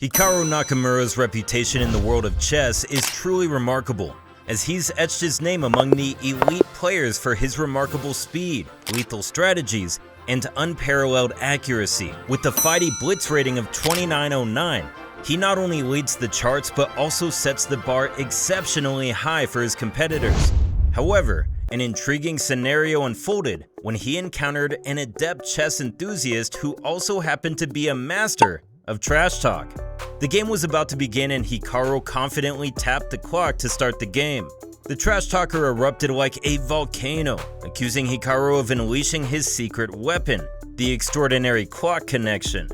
Hikaru Nakamura's reputation in the world of chess is truly remarkable, as he's etched his name among the elite players for his remarkable speed, lethal strategies, and unparalleled accuracy. With the FIDE Blitz rating of 2909, he not only leads the charts but also sets the bar exceptionally high for his competitors. However, an intriguing scenario unfolded when he encountered an adept chess enthusiast who also happened to be a master of trash talk. The game was about to begin and Hikaru confidently tapped the clock to start the game. The trash talker erupted like a volcano, accusing Hikaru of unleashing his secret weapon, the extraordinary clock connection.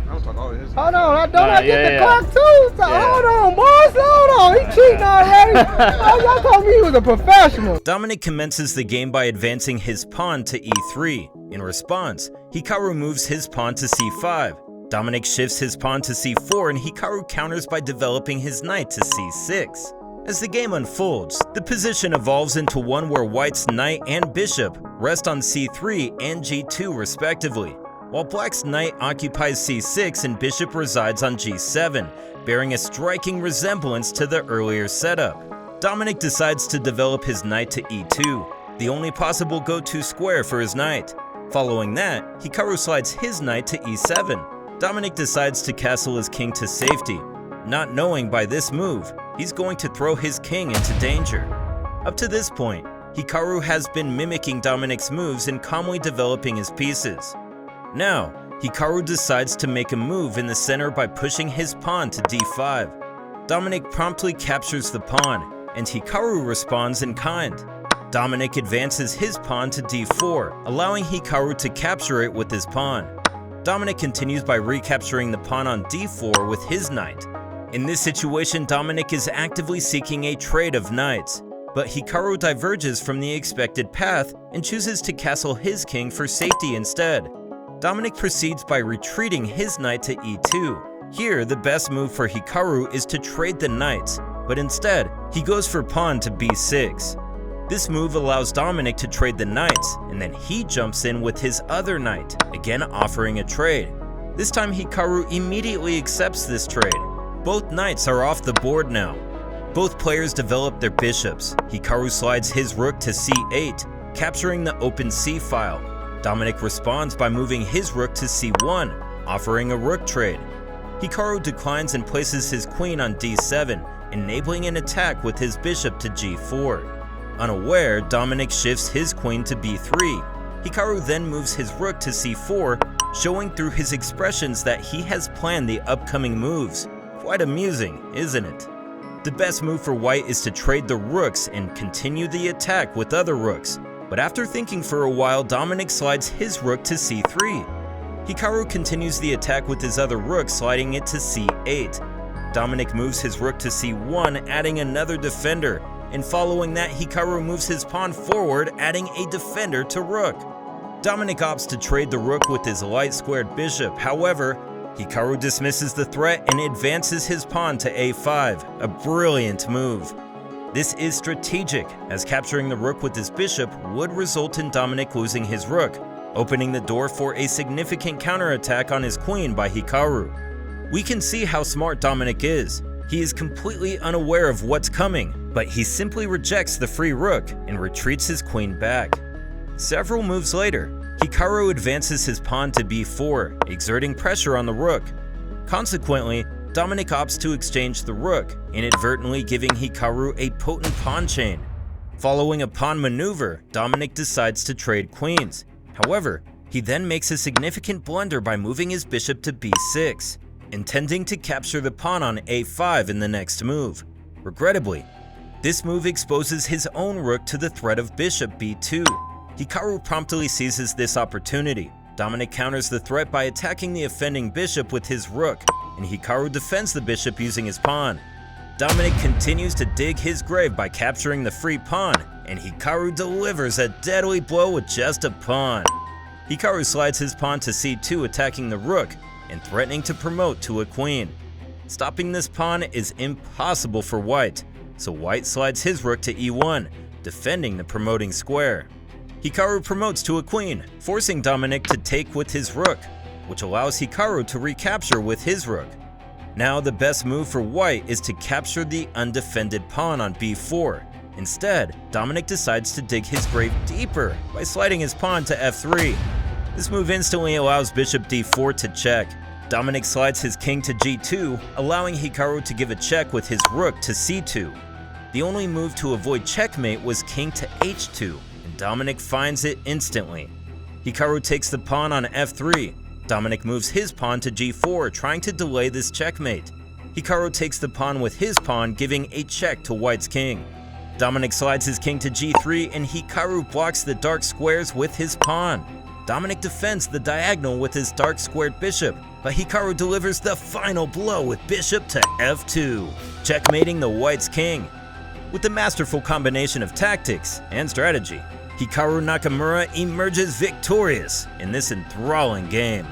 Hold on, I get the clock too? So Yeah. Hold on, boys, hold on. He cheating already. Oh, y'all told me he was a professional. Dominic commences the game by advancing his pawn to e3. In response, Hikaru moves his pawn to c5. Dominic shifts his pawn to c4 and Hikaru counters by developing his knight to c6. As the game unfolds, the position evolves into one where White's knight and bishop rest on c3 and g2 respectively, while Black's knight occupies c6 and bishop resides on g7, bearing a striking resemblance to the earlier setup. Dominic decides to develop his knight to e2, the only possible go-to square for his knight. Following that, Hikaru slides his knight to e7. Dominic decides to castle his king to safety, not knowing by this move, he's going to throw his king into danger. Up to this point, Hikaru has been mimicking Dominic's moves and calmly developing his pieces. Now, Hikaru decides to make a move in the center by pushing his pawn to d5. Dominic promptly captures the pawn, and Hikaru responds in kind. Dominic advances his pawn to d4, allowing Hikaru to capture it with his pawn. Dominic continues by recapturing the pawn on d4 with his knight. In this situation, Dominic is actively seeking a trade of knights, but Hikaru diverges from the expected path and chooses to castle his king for safety instead. Dominic proceeds by retreating his knight to e2. Here, the best move for Hikaru is to trade the knights, but instead, he goes for pawn to b6. This move allows Dominic to trade the knights, and then he jumps in with his other knight, again offering a trade. This time Hikaru immediately accepts this trade. Both knights are off the board now. Both players develop their bishops. Hikaru slides his rook to c8, capturing the open c file. Dominic responds by moving his rook to c1, offering a rook trade. Hikaru declines and places his queen on d7, enabling an attack with his bishop to g4. Unaware, Dominic shifts his queen to b3. Hikaru then moves his rook to c4, showing through his expressions that he has planned the upcoming moves. Quite amusing, isn't it? The best move for White is to trade the rooks and continue the attack with other rooks. But after thinking for a while, Dominic slides his rook to c3. Hikaru continues the attack with his other rook, sliding it to c8. Dominic moves his rook to c1, adding another defender. And following that, Hikaru moves his pawn forward, adding a defender to rook. Dominic opts to trade the rook with his light-squared bishop. However, Hikaru dismisses the threat and advances his pawn to a5, a brilliant move. This is strategic, as capturing the rook with his bishop would result in Dominic losing his rook, opening the door for a significant counterattack on his queen by Hikaru. We can see how smart Dominic is. He is completely unaware of what's coming, but he simply rejects the free rook and retreats his queen back. Several moves later, Hikaru advances his pawn to b4, exerting pressure on the rook. Consequently, Dominic opts to exchange the rook, inadvertently giving Hikaru a potent pawn chain. Following a pawn maneuver, Dominic decides to trade queens. However, he then makes a significant blunder by moving his bishop to b6, intending to capture the pawn on a5 in the next move. Regrettably, this move exposes his own rook to the threat of bishop b2. Hikaru promptly seizes this opportunity. Dominic counters the threat by attacking the offending bishop with his rook, and Hikaru defends the bishop using his pawn. Dominic continues to dig his grave by capturing the free pawn, and Hikaru delivers a deadly blow with just a pawn. Hikaru slides his pawn to c2, attacking the rook and threatening to promote to a queen. Stopping this pawn is impossible for White, so White slides his rook to e1, defending the promoting square. Hikaru promotes to a queen, forcing Dominic to take with his rook, which allows Hikaru to recapture with his rook. Now the best move for white is to capture the undefended pawn on b4. Instead, Dominic decides to dig his grave deeper by sliding his pawn to f3. This move instantly allows bishop d4 to check. Dominic slides his king to g2, allowing Hikaru to give a check with his rook to c2. The only move to avoid checkmate was king to h2, and Dominic finds it instantly. Hikaru takes the pawn on f3. Dominic moves his pawn to g4, trying to delay this checkmate. Hikaru takes the pawn with his pawn, giving a check to white's king. Dominic slides his king to g3, and Hikaru blocks the dark squares with his pawn. Dominic defends the diagonal with his dark squared bishop, but Hikaru delivers the final blow with bishop to f2, checkmating the white's king. With the masterful combination of tactics and strategy, Hikaru Nakamura emerges victorious in this enthralling game.